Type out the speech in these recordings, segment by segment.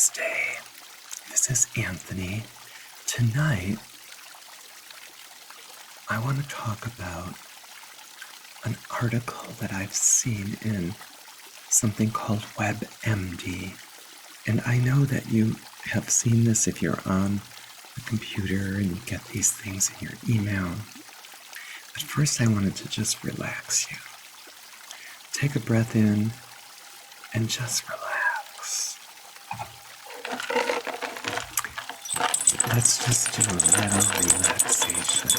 Namaste. This is Anthony. Tonight, I want to talk about an article that I've seen in something called WebMD. And I know that you have seen this if you're on the computer and you get these things in your email. But first, I wanted to just relax you. Take a breath in and just relax. Let's just do a little relaxation.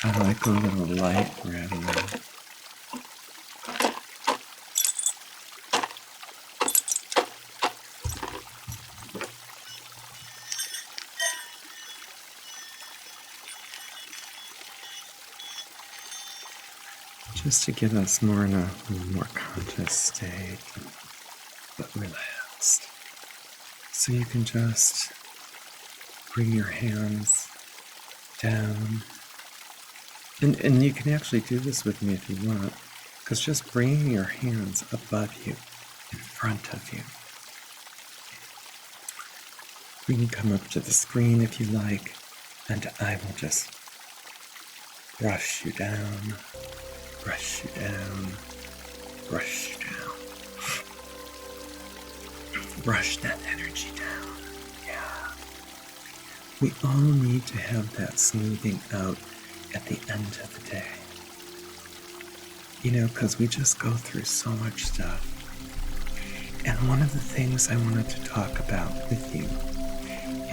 I like a little light rattling. Just to get us more in a little more conscious state, but relaxed. So you can just bring your hands down. And you can actually do this with me if you want, because just bringing your hands above you, in front of you. We can come up to the screen if you like, and I will just brush you down, brush you down, brush you down. Brush that energy down. Yeah. We all need to have that smoothing out at the end of the day. You know, because we just go through so much stuff. And one of the things I wanted to talk about with you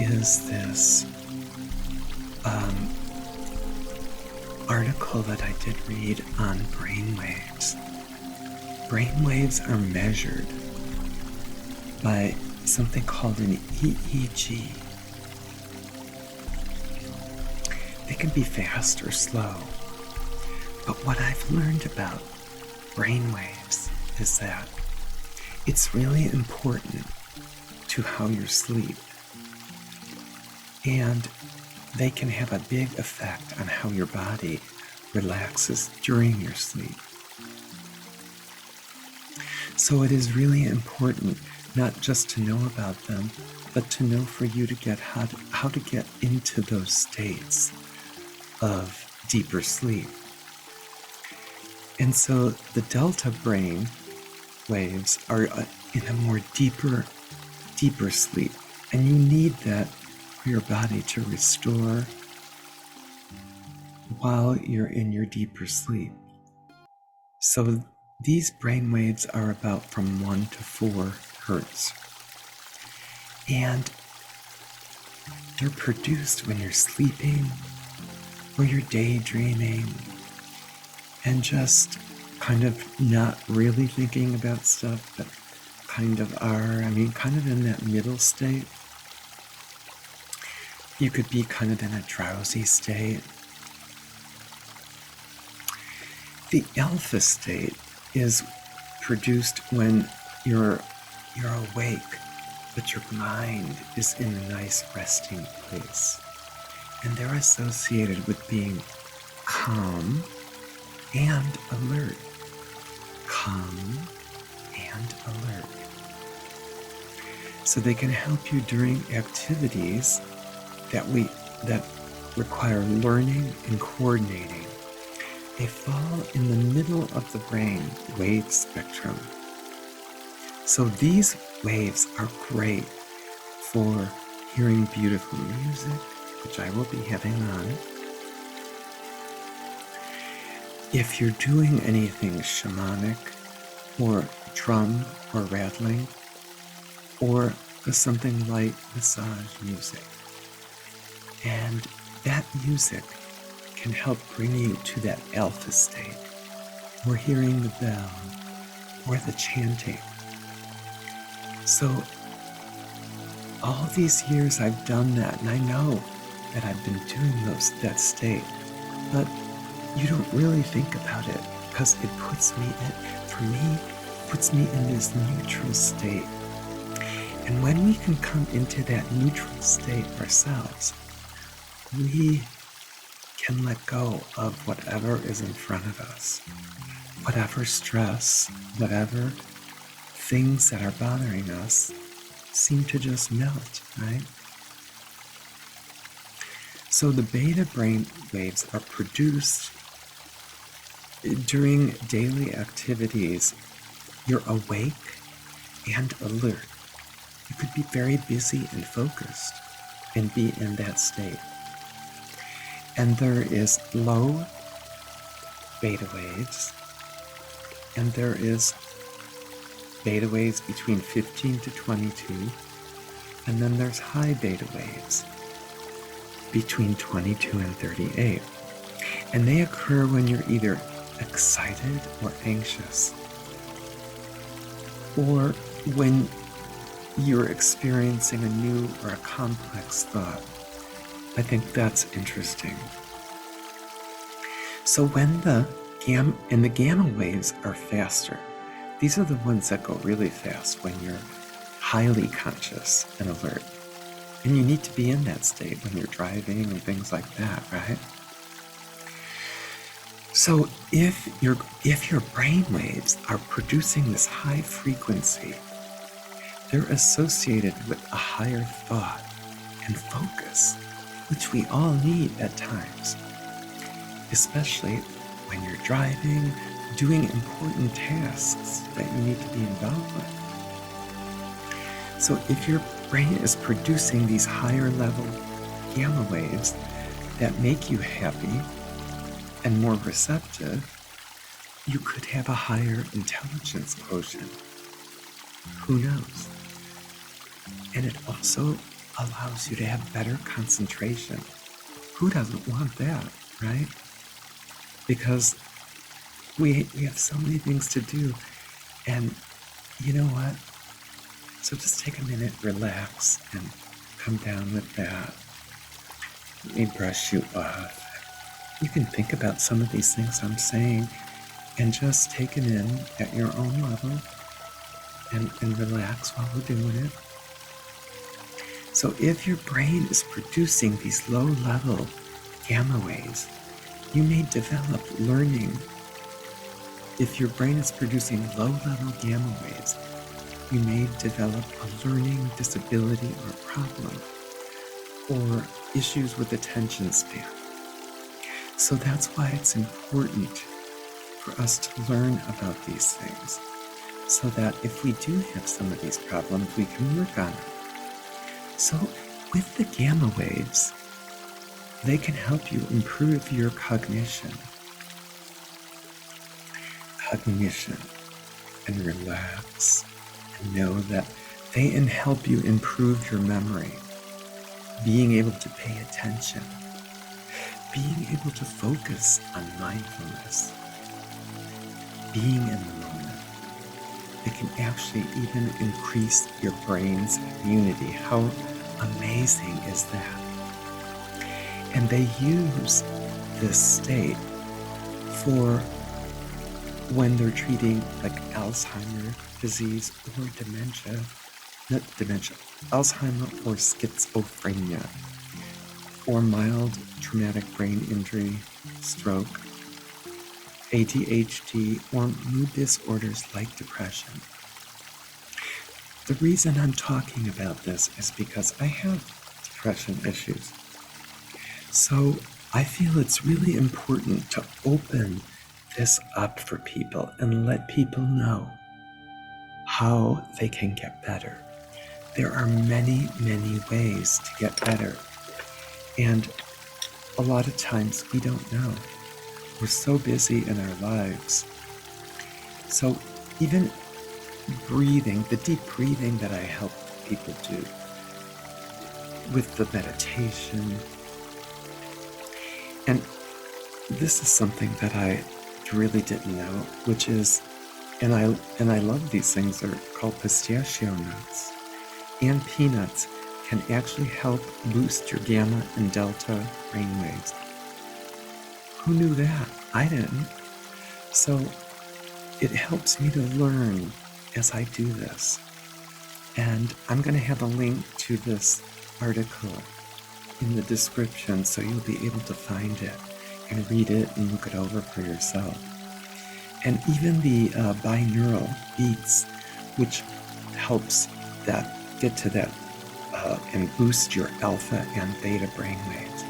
is this article that I did read on brainwaves. Brainwaves are measured by something called an EEG. They can be fast or slow. But what I've learned about brainwaves is that it's really important to how you sleep. And they can have a big effect on how your body relaxes during your sleep. So it is really important not just to know about them, but to know for you to get how to get into those states of deeper sleep. And so the delta brain waves are in a more deeper sleep. And you need that for your body to restore while you're in your deeper sleep. So these brain waves are about from 1 to 4 hertz. And they're produced when you're sleeping or you're daydreaming and just kind of not really thinking about stuff, but kind of are. Kind of in that middle state. You could be kind of in a drowsy state. The alpha state is produced when you're awake, but your mind is in a nice resting place. And they're associated with being calm and alert. Calm and alert. So they can help you during activities that require learning and coordinating. They fall in the middle of the brain wave spectrum. So these waves are great for hearing beautiful music, which I will be having on. If you're doing anything shamanic or drum or rattling or something like massage music. And that music can help bring you to that alpha state, or hearing the bell, or the chanting. So all these years I've done that, and I know that I've been doing that state, but you don't really think about it because it puts me in this neutral state. And when we can come into that neutral state ourselves, we can let go of whatever is in front of us. whatever stress, whatever things that are bothering us seem to just melt, right? So the beta brain waves are produced during daily activities. You're awake and alert. You could be very busy and focused and be in that state. And there is low beta waves, and there is beta waves between 15 to 22, and then there's high beta waves between 22 and 38. And they occur when you're either excited or anxious, or when you're experiencing a new or a complex thought. I think that's interesting. So when the gamma waves are faster, these are the ones that go really fast when you're highly conscious and alert. And you need to be in that state when you're driving and things like that, right? So if your brain waves are producing this high frequency, they're associated with a higher thought and focus, which we all need at times, especially when you're driving, doing important tasks that you need to be involved with. So if your brain is producing these higher level gamma waves that make you happy and more receptive, you could have a higher intelligence quotient. Who knows? And it also allows you to have better concentration. Who doesn't want that, right? Because we have so many things to do, and you know what? So just take a minute, relax, and come down with that. Let me brush you off. You can think about some of these things I'm saying and just take it in at your own level and relax while we're doing it. So if your brain is producing these low-level gamma waves, you may develop learning. If your brain is producing low-level gamma waves, you may develop a learning disability or problem, or issues with attention span. So that's why it's important for us to learn about these things, so that if we do have some of these problems, we can work on it. So with the gamma waves, they can help you improve your cognition, and relax, and know that they can help you improve your memory, being able to pay attention, being able to focus on mindfulness, being in the moment. It can actually even increase your brain's immunity. How amazing is that? And they use this state for when they're treating like Alzheimer's disease or Alzheimer or schizophrenia, or mild traumatic brain injury, stroke, ADHD, or mood disorders like depression. The reason I'm talking about this is because I have depression issues. So I feel it's really important to open this up for people and let people know how they can get better. There are many, many ways to get better. And a lot of times we don't know. We're so busy in our lives. So even breathing, the deep breathing that I help people do with the meditation, and this is something that I really didn't know, which is, and I love these things, they're called pistachio nuts, and peanuts can actually help boost your gamma and delta brainwaves. Who knew that? I didn't. So it helps me to learn as I do this. And I'm going to have a link to this article in the description so you'll be able to find it and read it and look it over for yourself. and even the binaural beats, which helps that get to that and boost your alpha and beta brainwaves.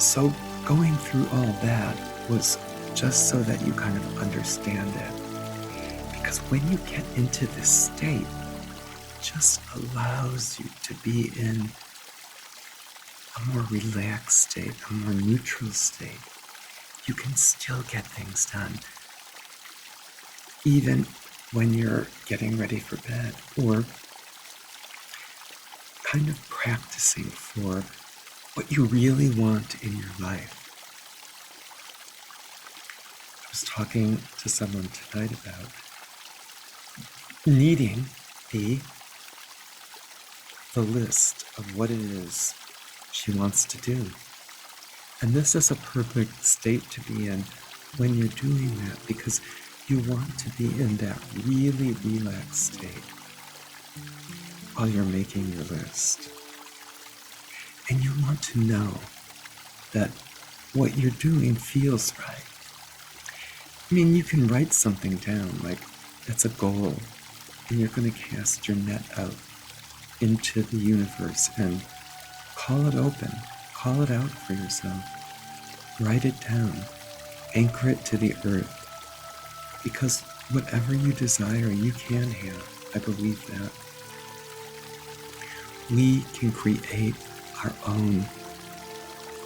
So going through all that was just so that you kind of understand it. Because when you get into this state, it just allows you to be in a more relaxed state, a more neutral state. You can still get things done, even when you're getting ready for bed, or kind of practicing for what you really want in your life. I was talking to someone tonight about needing the list of what it is she wants to do. And this is a perfect state to be in when you're doing that, because you want to be in that really relaxed state while you're making your list. And you want to know that what you're doing feels right. I mean, you can write something down, like that's a goal, and you're going to cast your net out into the universe and call it open, call it out for yourself, write it down, anchor it to the earth, because whatever you desire, you can have. I believe that. We can create our own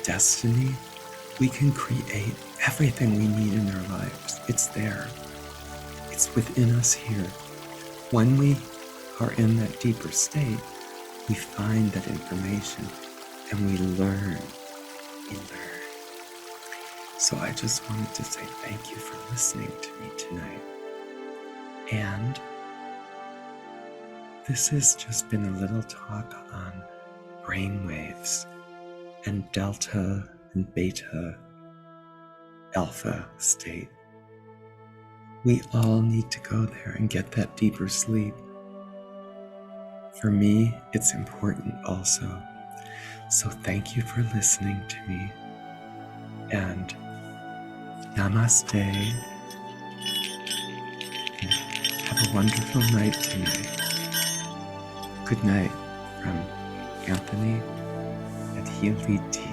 destiny. We can create everything we need in our lives. It's there. It's within us here. When we are in that deeper state, we find that information and we learn. We learn. So I just wanted to say thank you for listening to me tonight. And this has just been a little talk on brainwaves and delta and beta alpha state. We all need to go there and get that deeper sleep. For me, it's important also. So thank you for listening to me. And namaste. And have a wonderful night tonight. Good night from Anthony at Healy Tea.